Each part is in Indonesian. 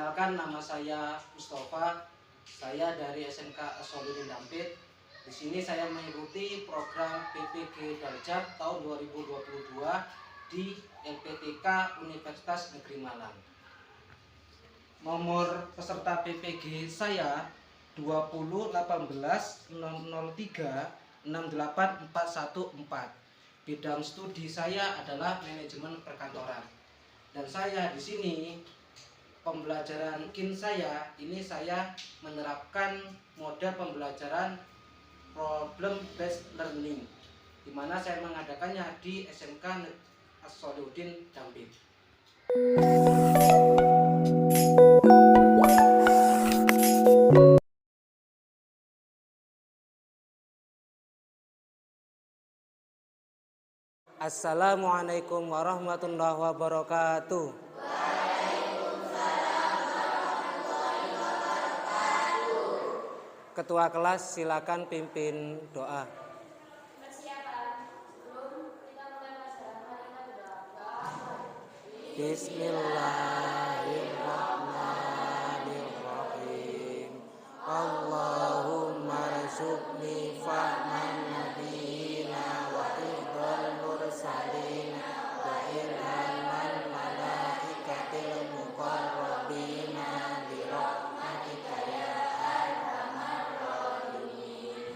Perkenalkan, nama saya Mustafa. Saya dari SMK As-Solihin Dampit. Di sini saya mengikuti program PPG Darjat tahun 2022 di LPTK Universitas Negeri Malang. Nomor peserta PPG saya 201800368414. Bidang studi saya adalah manajemen perkantoran. Dan saya di sini pembelajaran KIN saya menerapkan model pembelajaran problem based learning, di mana saya mengadakannya di SMK As-Solihin Dampit. Assalamualaikum warahmatullahi wabarakatuh. Ketua kelas silakan pimpin doa. Bismillahirrahmanirrahim. Allahumma rzuqni fahman nabiyina wa hifdzal mursalin wa ilhaman malaikatil muqarrabina bi rahmatika ya arhamar rahimin.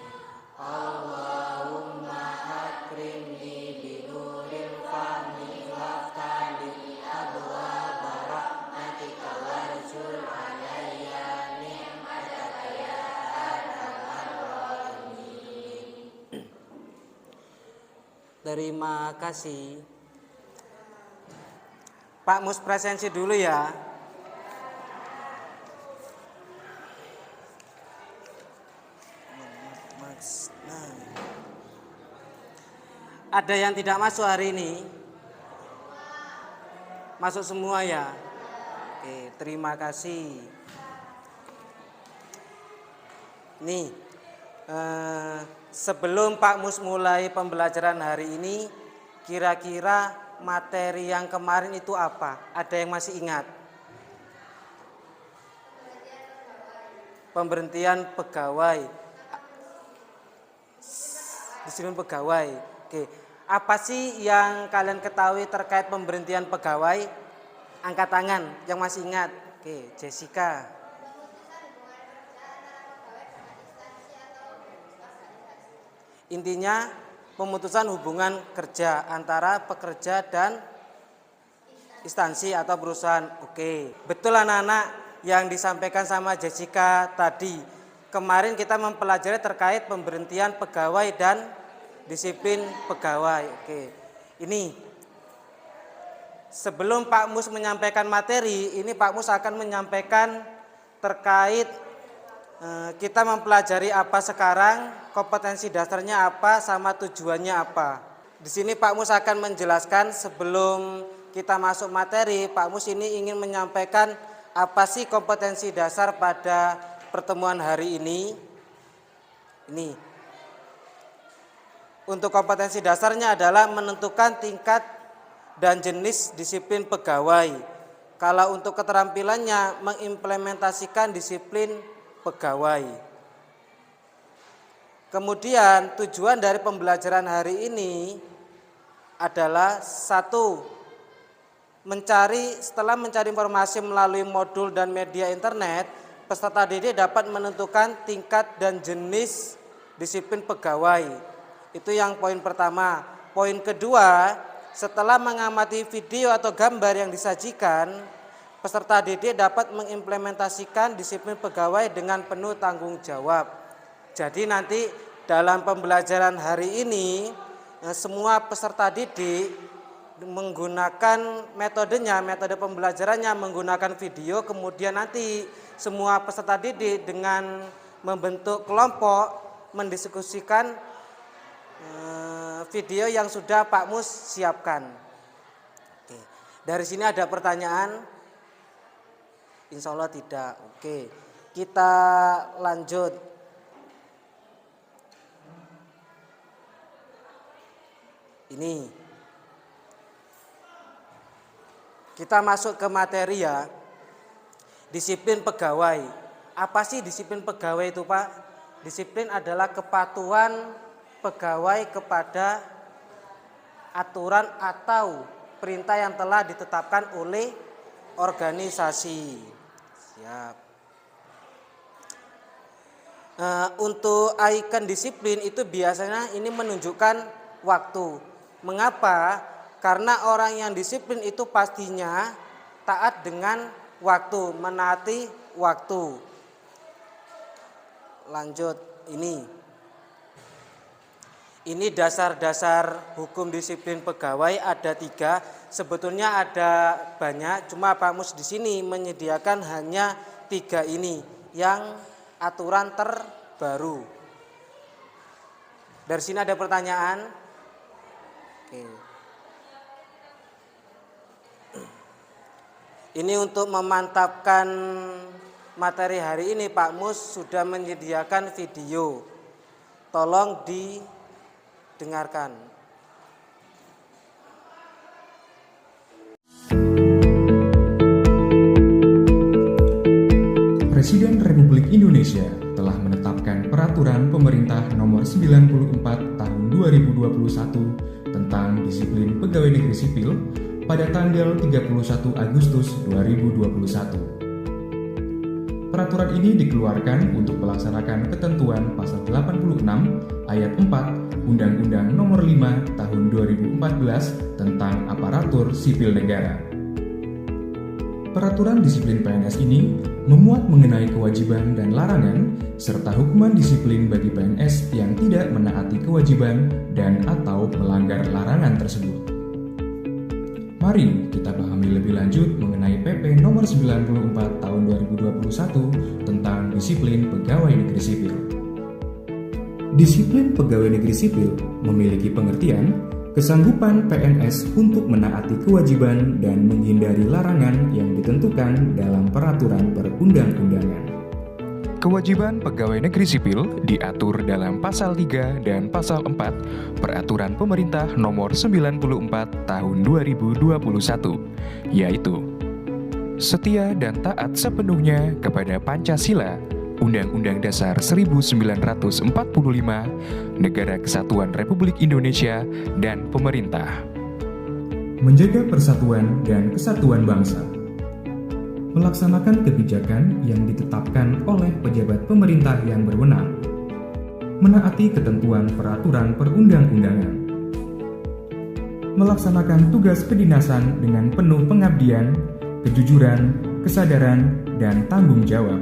Allahumma akrimni bi nuril fahmi waftali abwaaba rahmatika warjul alayya ni'mataka ya arhamar rahimin. Terima kasih. Pak Mus presensi dulu ya. Ada yang tidak masuk hari ini? Masuk semua ya? Oke, terima kasih. Nih, sebelum Pak Mus mulai pembelajaran hari ini, kira-kira materi yang kemarin itu apa? Ada yang masih ingat? Pemberhentian pegawai. Disiplin pegawai. Oke, apa sih yang kalian ketahui terkait pemberhentian pegawai? Angkat tangan yang masih ingat. Oke, Jessica. Intinya pemutusan hubungan kerja antara pekerja dan instansi atau perusahaan. Oke, betul anak-anak yang disampaikan sama Jessica tadi. Kemarin kita mempelajari terkait pemberhentian pegawai dan disiplin pegawai. Oke, ini sebelum Pak Mus menyampaikan materi, ini Pak Mus akan menyampaikan terkait kita mempelajari apa sekarang, kompetensi dasarnya apa, sama tujuannya apa. Di sini Pak Mus akan menjelaskan sebelum kita masuk materi, Pak Mus ini ingin menyampaikan apa sih kompetensi dasar pada pertemuan hari ini. Ini untuk kompetensi dasarnya adalah menentukan tingkat dan jenis disiplin pegawai. Kalau untuk keterampilannya mengimplementasikan disiplin pegawai. Kemudian tujuan dari pembelajaran hari ini adalah satu, setelah mencari informasi melalui modul dan media internet, peserta didik dapat menentukan tingkat dan jenis disiplin pegawai. Itu yang poin pertama. Poin kedua, setelah mengamati video atau gambar yang disajikan, peserta didik dapat mengimplementasikan disiplin pegawai dengan penuh tanggung jawab. Jadi nanti dalam pembelajaran hari ini, semua peserta didik menggunakan metode pembelajarannya menggunakan video, kemudian nanti semua peserta didik dengan membentuk kelompok mendiskusikan video yang sudah Pak Mus siapkan. Oke. Dari sini ada pertanyaan? Insya Allah tidak. Oke, kita lanjut. Ini kita masuk ke materi ya. Disiplin pegawai. Apa sih disiplin pegawai itu, Pak? Disiplin adalah kepatuhan pegawai kepada aturan atau perintah yang telah ditetapkan oleh organisasi. Siap. Untuk icon disiplin itu biasanya ini menunjukkan waktu. Mengapa? Karena orang yang disiplin itu pastinya taat dengan waktu, menaati waktu. Lanjut ini dasar-dasar hukum disiplin pegawai ada 3. Sebetulnya ada banyak, cuma Pak Mus di sini menyediakan hanya 3 ini yang aturan terbaru. Dari sini ada pertanyaan? Oke. Ini untuk memantapkan materi hari ini Pak Mus sudah menyediakan video. Tolong didengarkan. Presiden Republik Indonesia telah menetapkan Peraturan Pemerintah Nomor 94 Tahun 2021 tentang Disiplin Pegawai Negeri Sipil pada tanggal 31 Agustus 2021. Peraturan ini dikeluarkan untuk melaksanakan ketentuan Pasal 86 Ayat 4 Undang-Undang Nomor 5 Tahun 2014 tentang Aparatur Sipil Negara. Peraturan disiplin PNS ini memuat mengenai kewajiban dan larangan serta hukuman disiplin bagi PNS yang tidak menaati kewajiban dan atau melanggar larangan tersebut. Mari kita pahami lebih lanjut mengenai PP Nomor 94 Tahun 2021 tentang Disiplin Pegawai Negeri Sipil. Disiplin Pegawai Negeri Sipil memiliki pengertian kesanggupan PNS untuk menaati kewajiban dan menghindari larangan yang ditentukan dalam peraturan perundang-undangan. Kewajiban pegawai negeri sipil diatur dalam Pasal 3 dan Pasal 4 Peraturan Pemerintah Nomor 94 Tahun 2021, yaitu setia dan taat sepenuhnya kepada Pancasila, Undang-Undang Dasar 1945, Negara Kesatuan Republik Indonesia, dan pemerintah. Menjaga persatuan dan kesatuan bangsa. Melaksanakan kebijakan yang ditetapkan oleh pejabat pemerintah yang berwenang. Menaati ketentuan peraturan perundang-undangan. Melaksanakan tugas kedinasan dengan penuh pengabdian, kejujuran, kesadaran, dan tanggung jawab.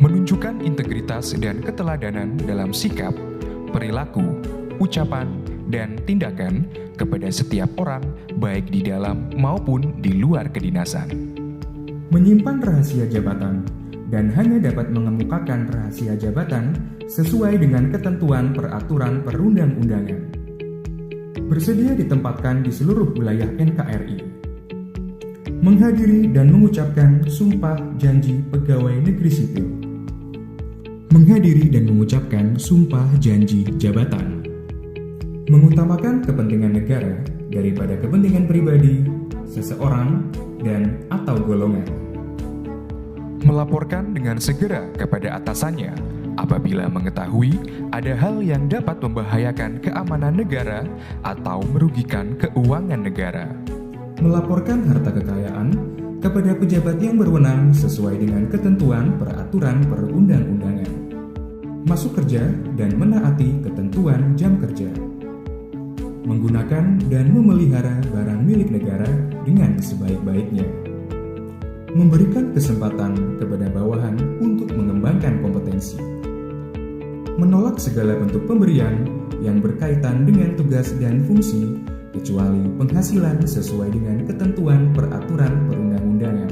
Menunjukkan integritas dan keteladanan dalam sikap, perilaku, ucapan, dan tindakan kepada setiap orang baik di dalam maupun di luar kedinasan. Menyimpan rahasia jabatan dan hanya dapat mengemukakan rahasia jabatan sesuai dengan ketentuan peraturan perundang-undangan. Bersedia ditempatkan di seluruh wilayah NKRI. Menghadiri dan mengucapkan sumpah janji pegawai negeri sipil. Menghadiri dan mengucapkan sumpah janji jabatan. Mengutamakan kepentingan negara daripada kepentingan pribadi, seseorang, dan atau golongan. Melaporkan dengan segera kepada atasannya apabila mengetahui ada hal yang dapat membahayakan keamanan negara atau merugikan keuangan negara. Melaporkan harta kekayaan kepada pejabat yang berwenang sesuai dengan ketentuan peraturan perundang-undangan. Masuk kerja dan menaati ketentuan jam kerja. Menggunakan dan memelihara barang milik negara dengan sebaik-baiknya. Memberikan kesempatan kepada bawahan untuk mengembangkan kompetensi. Menolak segala bentuk pemberian yang berkaitan dengan tugas dan fungsi kecuali penghasilan sesuai dengan ketentuan peraturan perundang-undangan.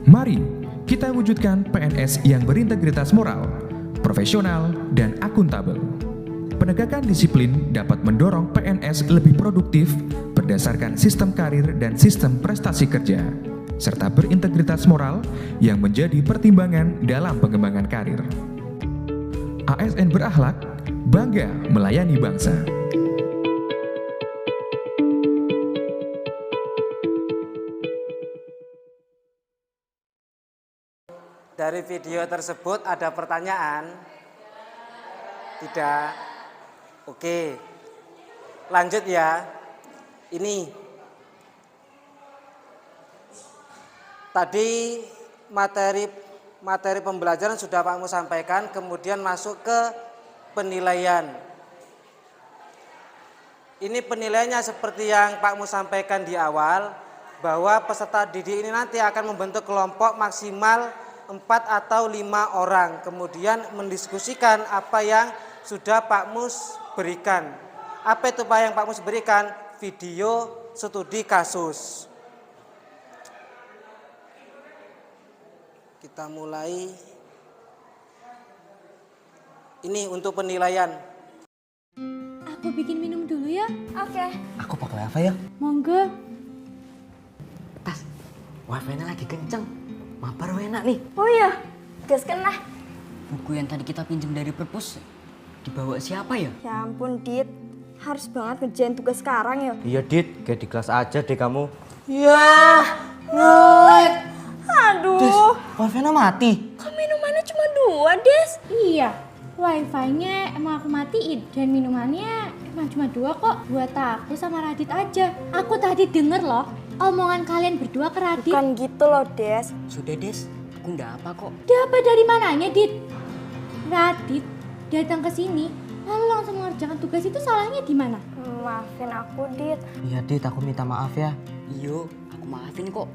Mari kita wujudkan PNS yang berintegritas moral, profesional, dan akuntabel. Penegakan disiplin dapat mendorong PNS lebih produktif berdasarkan sistem karir dan sistem prestasi kerja, serta berintegritas moral yang menjadi pertimbangan dalam pengembangan karir. ASN berakhlak, bangga melayani bangsa. Dari video tersebut ada pertanyaan? Tidak. Oke. Lanjut ya. Ini tadi materi pembelajaran sudah Pak Mu sampaikan, kemudian masuk ke penilaian. Ini penilaiannya seperti yang Pak Mu sampaikan di awal, bahwa peserta didik ini nanti akan membentuk kelompok maksimal 4 atau 5 orang, kemudian mendiskusikan apa yang sudah Pak Mus berikan. Apa itu Pak yang Pak Mus berikan? Video studi kasus. Kita mulai. Ini untuk penilaian. Aku bikin minum dulu ya. Oke. Aku pakai wifi ya. Monggo. Tas, wifi-nya lagi kenceng. Mabar enak nih. Oh iya, gas kena. Buku yang tadi kita pinjam dari perpus dibawa siapa ya? Ya ampun, Dit. Harus banget ngerjain tugas sekarang ya. Iya Dit, kayak di kelas aja deh kamu. Ya, ngelag. Aduh. Des, wifi-nya mati. Kok minumannya cuma 2, Des? Iya, wifi-nya emang aku matiin dan minumannya emang cuma 2 kok. Buat aku sama Radit aja. Aku tadi denger loh omongan kalian berdua ke Radit. Bukan gitu loh, Des. Sudah Des, aku nggak apa kok. Dapat dari mananya, Dit? Radit datang ke sini lalu langsung mengerjakan tugas, itu salahnya di mana? Maafin aku, Dit. Iya Dit, aku minta maaf ya. Iyo, aku maafin kok.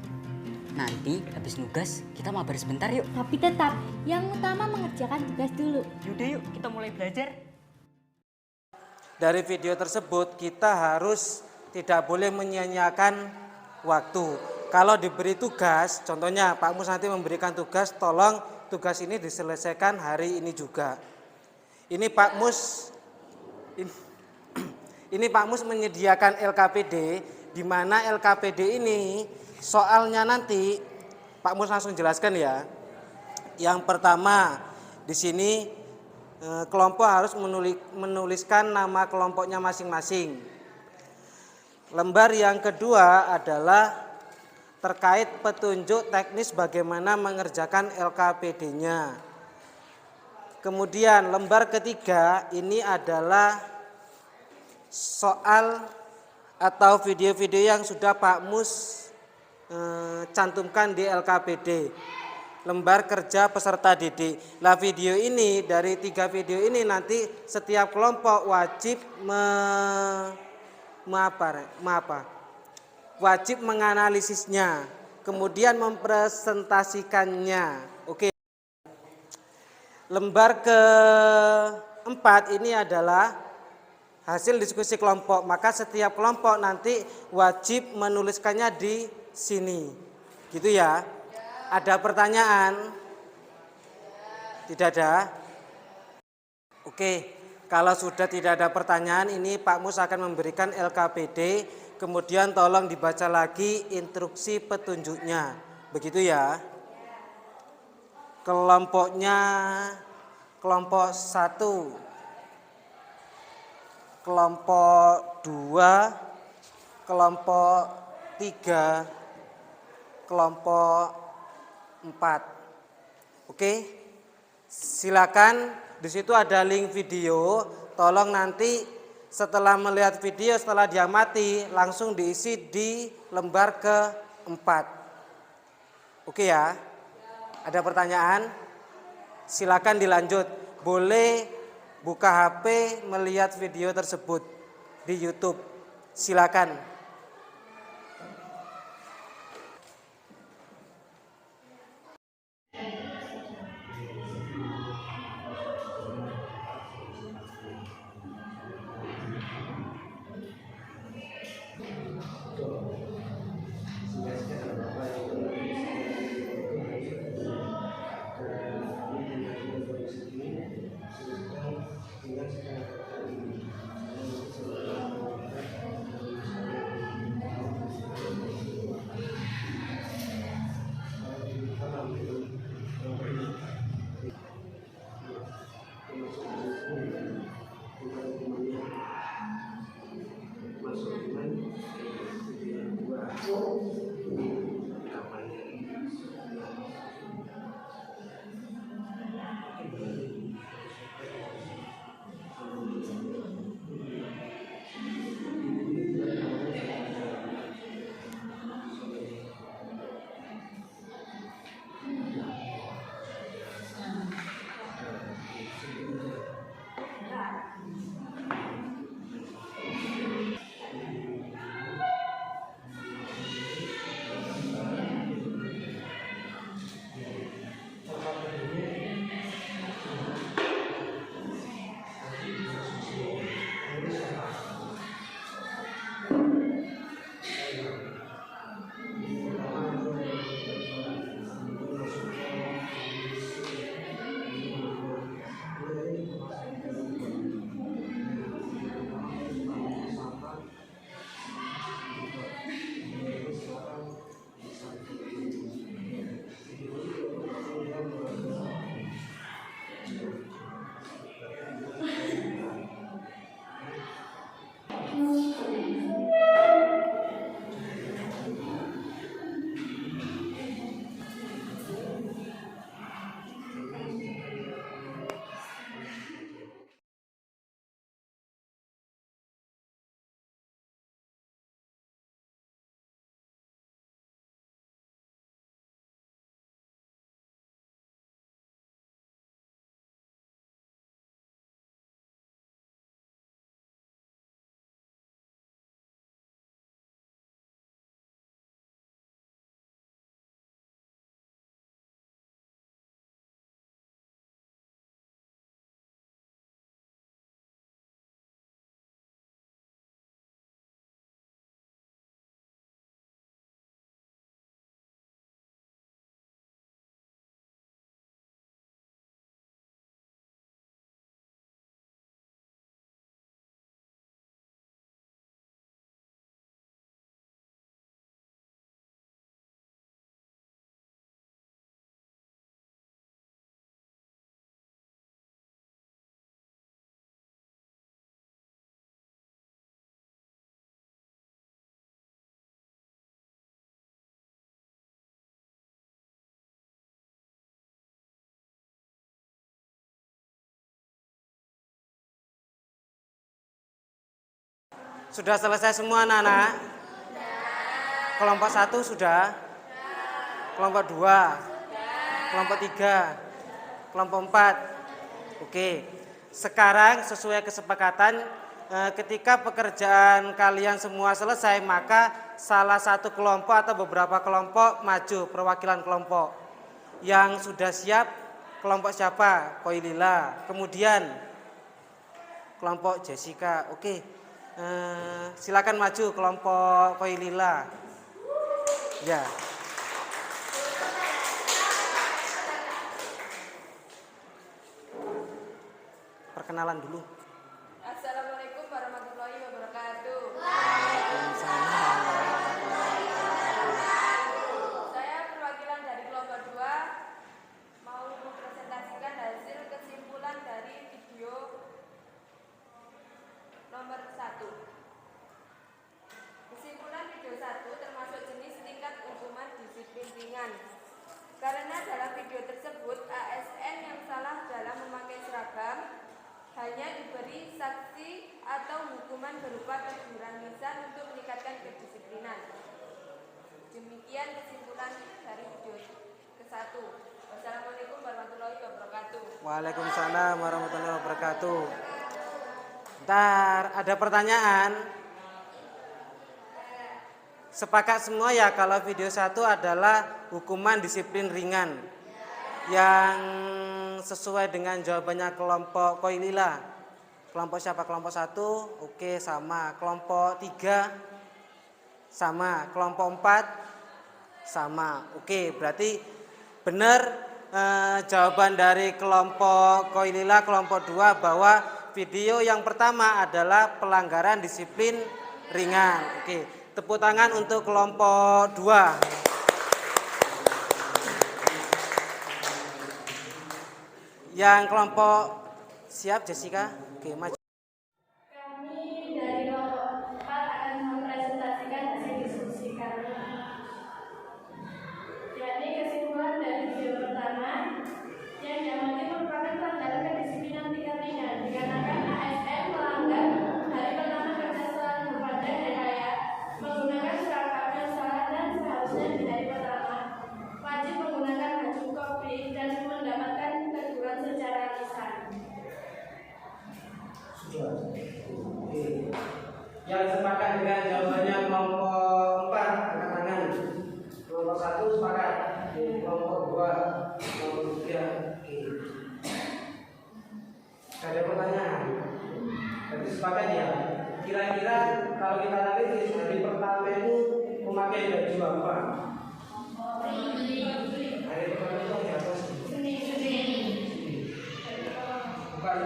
Nanti habis nugas kita mabar sebentar yuk. Tapi tetap yang utama mengerjakan tugas dulu. Yaudah yuk, kita mulai belajar. Dari video tersebut kita harus tidak boleh menyia-nyiakan waktu. Kalau diberi tugas, contohnya Pak Mus nanti memberikan tugas, tolong tugas ini diselesaikan hari ini juga. Ini Pak Mus ini Pak Mus menyediakan LKPD, di mana LKPD ini soalnya nanti Pak Mus langsung jelaskan ya. Yang pertama di sini kelompok harus menuliskan nama kelompoknya masing-masing. Lembar yang kedua adalah terkait petunjuk teknis bagaimana mengerjakan LKPD-nya. Kemudian lembar ketiga ini adalah soal atau video-video yang sudah Pak Mus cantumkan di LKPD. Lembar kerja peserta didik. Nah, video ini, dari 3 video ini nanti setiap kelompok wajib wajib menganalisisnya, kemudian mempresentasikannya. Oke. Lembar keempat ini adalah hasil diskusi kelompok, maka setiap kelompok nanti wajib menuliskannya di sini. Gitu ya. Ada pertanyaan? Tidak ada? Oke, kalau sudah tidak ada pertanyaan, ini Pak Mus akan memberikan LKPD, kemudian tolong dibaca lagi instruksi petunjuknya. Begitu ya. Kelompoknya kelompok 1, kelompok 2, kelompok 3, kelompok 4. Oke. Silakan, di situ ada link video. Tolong nanti setelah melihat video, setelah diamati, langsung diisi di lembar ke-4. Oke ya. Ada pertanyaan? Silakan dilanjut. Boleh buka HP melihat video tersebut di YouTube. Silakan. Sudah selesai semua anak-anak? Kelompok 1 sudah? Kelompok 2? Kelompok 3? Kelompok 4? Oke. Sekarang sesuai kesepakatan, ketika pekerjaan kalian semua selesai, maka salah satu kelompok atau beberapa kelompok maju, perwakilan kelompok. Yang sudah siap, kelompok siapa? Koilila. Kemudian kelompok Jessica. Oke, silakan maju kelompok Koilila. Ya. Perkenalan dulu. Assalamualaikum warahmatullahi wabarakatuh. Waalaikumsalam. Saya perwakilan dari kelompok 2 mau mempresentasikan hasil kesimpulan dari video nomor 1. Kesimpulan video 1 termasuk jenis tingkat hukuman disiplin ringan. Karena dalam video tersebut ASN yang salah dalam memakai seragam hanya diberi sanksi atau hukuman berupa teguran lisan untuk meningkatkan kedisiplinan. Demikian kesimpulan dari video ke-1. Wassalamualaikum warahmatullahi wabarakatuh. Waalaikumsalam warahmatullahi wabarakatuh. Ntar ada pertanyaan. Sepakat semua ya kalau video 1 adalah hukuman disiplin ringan. Yang sesuai dengan jawabannya kelompok Koilila. Kelompok siapa? Kelompok 1? Oke, sama. Kelompok 3? Sama. Kelompok 4? Sama. Oke, berarti benar jawaban dari kelompok Koilila, kelompok 2 bahwa video yang pertama adalah pelanggaran disiplin ringan. Oke, tepuk tangan untuk kelompok 2. Yang kelompok siap Jessica? Oke, maju. Kami dari kelompok 4 akan mempresentasikan hasil diskusi kami. Jadi kesimpulan dari video pertama, yang diamati merupakan pelanggaran kedisiplinan tingkat ringan dikarenakan ASN melanggar hari pertama kerja setelah berpada hari raya, menggunakan seragam yang salah dan seharusnya di hari pertama wajib menggunakan baju kopi dan mendapatkan teguran secara lisan. Oke. Yang sepakat dengan jawabannya kelompok 4 angkat tangan. Kelompok 1 sepakat. Oke. Kelompok 2, kelompok 3. Oke. Ada pertanyaan? Berarti sepakat ya. Kira-kira kalau kita analisis hari pertama itu memakai baju apa? Hari pertama itu apa sih? Bukan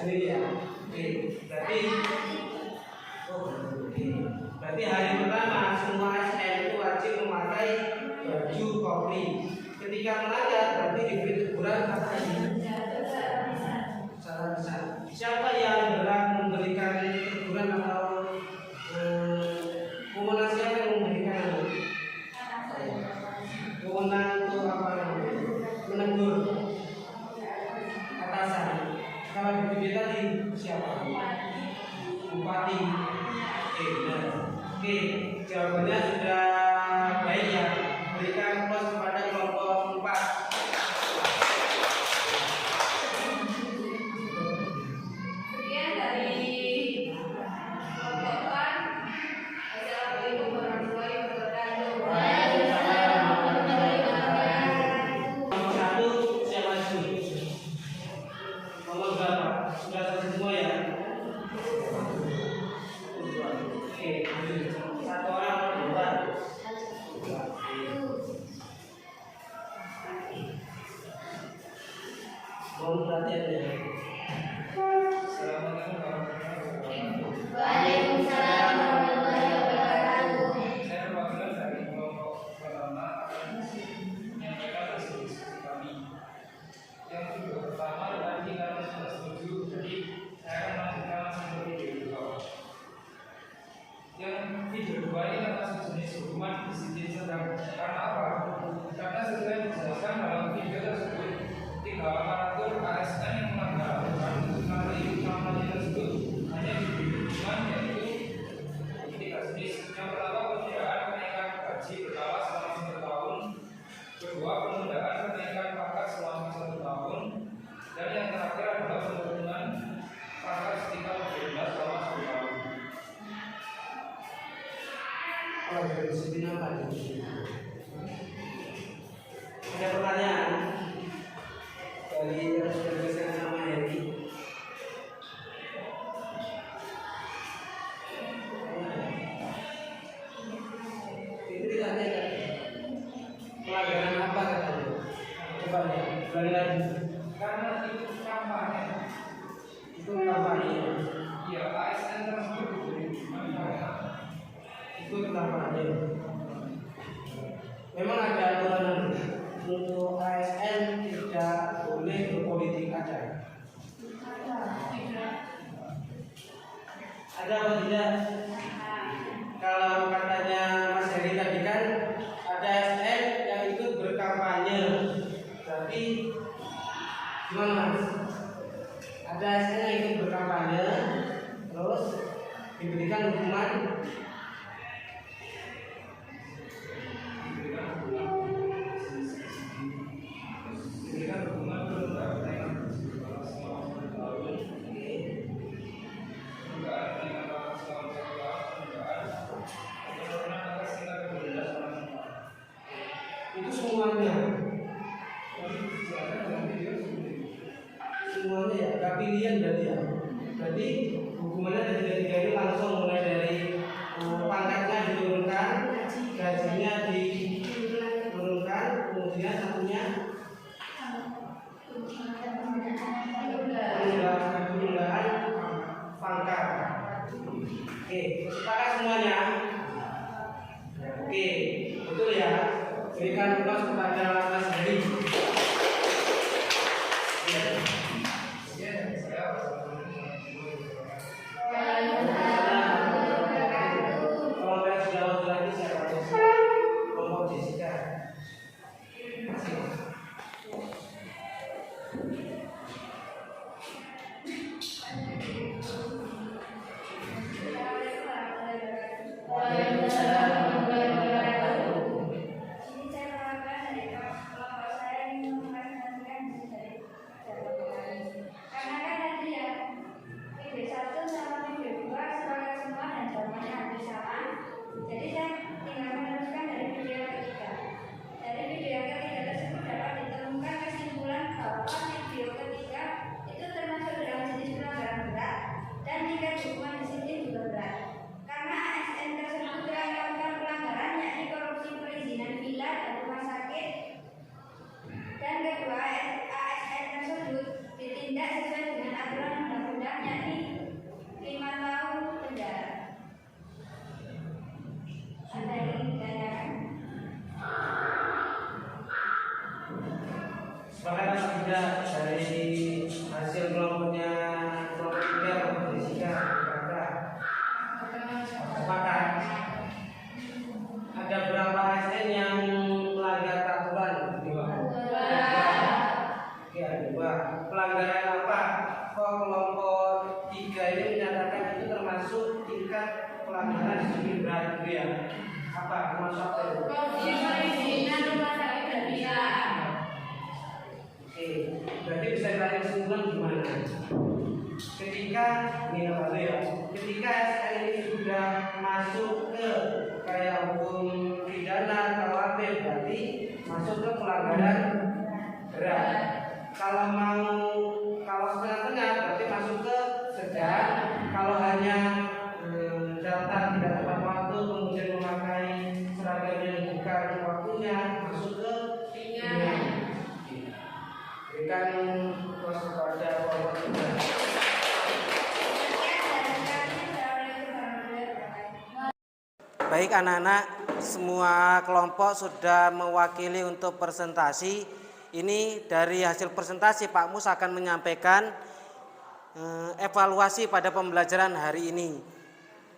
sendiri ya. Oke, berarti berarti hari pertama semua ASN itu wajib memakai baju kopi. Ketika melanggar berarti diberi teguran apa ini? Secara lisan. Siapa yang berhak memberikan teguran atau wewenang siapa yang memberikan? Wewenang untuk apa? Menegur atasan. Kalau di video tadi siapa? Bupati. Oke, benar. Oke, jawabannya sudah baik ya. Berikan plus kepada kelompok 4. Sekian dari kelompok 4. Assalamualaikum warahmatullahi wabarakatuh. Nomor 1 siapa dulu? Nomor berapa? Sudah selesai semua ya? Oke, satu orang dua. Mohon perhatian ya. Waalaikumsalam warahmatullahi wabarakatuh. Saya perwakilan dari kelompok pertama akan menyampaikan hasil diskusi kami. Yang video pertama tadi kami sudah setuju, jadi saya akan lanjutkan langsung ke video kedua. Yang video kedua ini termasuk jenis hukuman disiplin sedang. Karena apa? Karena sesuai dijelaskan dalam video tersebut, 3 aparatur ASN yang kedua, penundaan kenaikan pangkat selama 1 tahun. Dan yang terakhir adalah penurunan pangkat setingkat lebih selama 1 tahun. Pelanggaran disiplin apa nih? Ada pertanyaan dari yang sudah disampaikan sama Heri? Itu ditanya kan? Pelanggaran apa katanya? Coba ya, ulangi lagi. Karena itu kampanye. Itu kampanye. Iya, ASN tersebut diberi Itu kampanye. Memang ada aturan untuk ASN tidak boleh berpolitik, ada? Ada atau tidak? Kalau katanya Mas Heri tadi kan ada ASN yang ikut berkampanye, berarti gimana Mas? Ada ASN yang ikut berkampanye, terus diberikan hukuman itu semuanya ya, gak pilihan berarti ya. Berarti hukumannya dari tiga ini langsung mulai dari pangkatnya diturunkan, gajinya diturunkan, kemudian satunya penundaan pangkat. Oke, sepakat semuanya? Oke, betul ya. Berikan tugas kepada Mas Heri. Kalau yang sudah waktu lagi saya kasih kelompok Jessica. Sepakat tidak dari hasil kelompoknya kelompok 3 Jessica? Sepakat. Ada berapa ASN yang melanggar peraturan? 2. Oke, ada 2. Pelanggaran apa? Kok kelompok 3 ini menyatakan itu termasuk tingkat pelanggaran disiplin berat gitu ya? Apa? Termasuk apa itu? Oke, berarti bisa kalian kesimpulan gimana? Ketika ketika ASN ini sudah masuk ke kayak hukum pidana KUHP, berarti masuk ke pelanggaran berat. Kalau setengah-tengah berarti masuk ke sedang. Kalau hanya datang tidak tepat waktu kemudian memakai seragam yang bukan waktunya, masuk ke ringan. Berikan tugas kepada kelompok 3. Baik anak-anak, semua kelompok sudah mewakili untuk presentasi. Ini dari hasil presentasi Pak Mus akan menyampaikan evaluasi pada pembelajaran hari ini.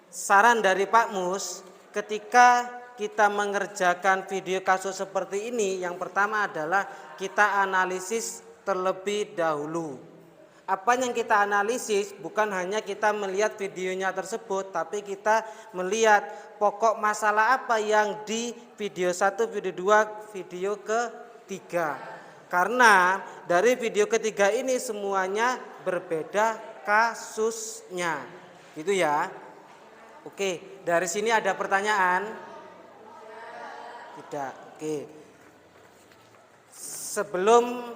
Saran dari Pak Mus, ketika kita mengerjakan video kasus seperti ini, yang pertama adalah kita analisis terlebih dahulu. Apa yang kita analisis bukan hanya kita melihat videonya tersebut, tapi kita melihat pokok masalah apa yang di video 1, video 2, video ketiga. Karena dari video ketiga ini semuanya berbeda kasusnya. Gitu ya. Oke, dari sini ada pertanyaan? Tidak. Oke. Sebelum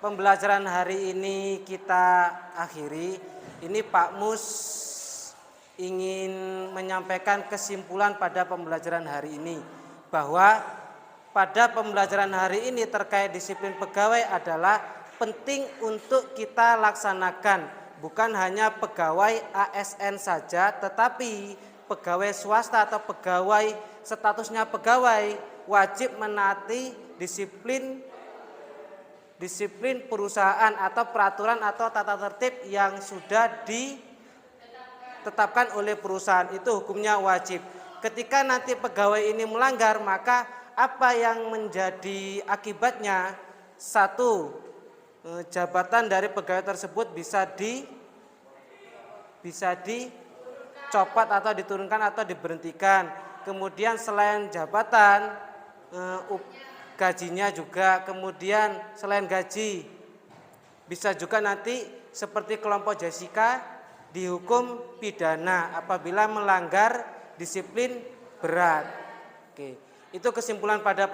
pembelajaran hari ini kita akhiri, ini Pak Mus ingin menyampaikan kesimpulan pada pembelajaran hari ini, bahwa pada pembelajaran hari ini terkait disiplin pegawai adalah penting untuk kita laksanakan, bukan hanya pegawai ASN saja, tetapi pegawai swasta atau pegawai statusnya pegawai wajib menaati disiplin perusahaan atau peraturan atau tata tertib yang sudah ditetapkan oleh perusahaan. Itu hukumnya wajib. Ketika nanti pegawai ini melanggar, maka apa yang menjadi akibatnya? Satu, jabatan dari pegawai tersebut bisa dicopot atau diturunkan atau diberhentikan. Kemudian selain jabatan, gajinya juga, kemudian selain gaji bisa juga nanti seperti kelompok Jessica dihukum pidana apabila melanggar disiplin berat. Oke, itu kesimpulan pada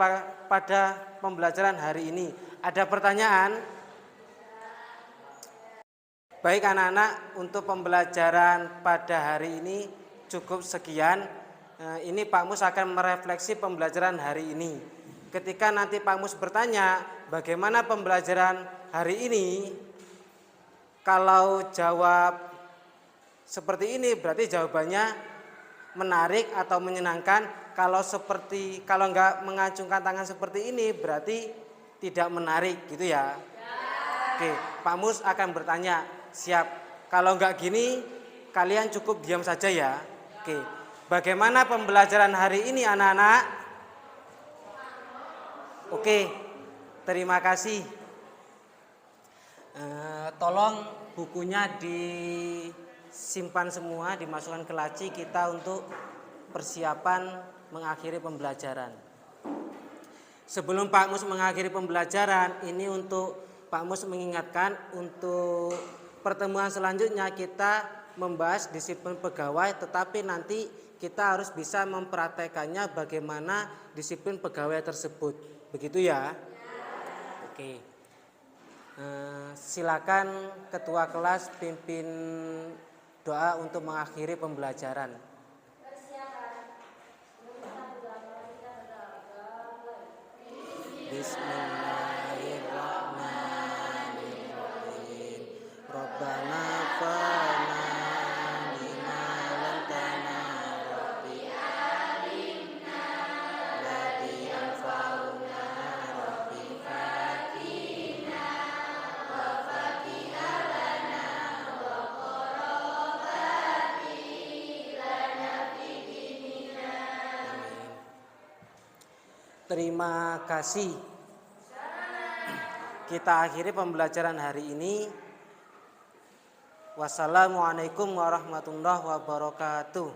pembelajaran hari ini. Ada pertanyaan? Baik anak-anak, untuk pembelajaran pada hari ini cukup sekian. Ini Pak Mus akan merefleksi pembelajaran hari ini. Ketika nanti Pak Mus bertanya bagaimana pembelajaran hari ini, kalau jawab seperti ini berarti jawabannya menarik atau menyenangkan. Kalau enggak mengacungkan tangan seperti ini berarti tidak menarik, gitu ya. Oke, Pak Mus akan bertanya, siap. Kalau enggak gini kalian cukup diam saja ya. Oke, bagaimana pembelajaran hari ini anak-anak? Oke, terima kasih. Tolong bukunya disimpan semua, dimasukkan ke laci kita untuk persiapan mengakhiri pembelajaran. Sebelum Pak Mus mengakhiri pembelajaran, ini untuk Pak Mus mengingatkan untuk pertemuan selanjutnya kita membahas disiplin pegawai, tetapi nanti kita harus bisa mempraktekannya bagaimana disiplin pegawai tersebut. Begitu ya? Oke. Silakan ketua kelas pimpin doa untuk mengakhiri pembelajaran. Bismillahirrahmanirrahim. Rabbana fana bima lantana rabbi alimna ladhi anfa'una rabbi fatina wa fakihalana wa qarabati lana bidinina. Terima kasih. Kita akhiri pembelajaran hari ini. Wassalamualaikum warahmatullahi wabarakatuh.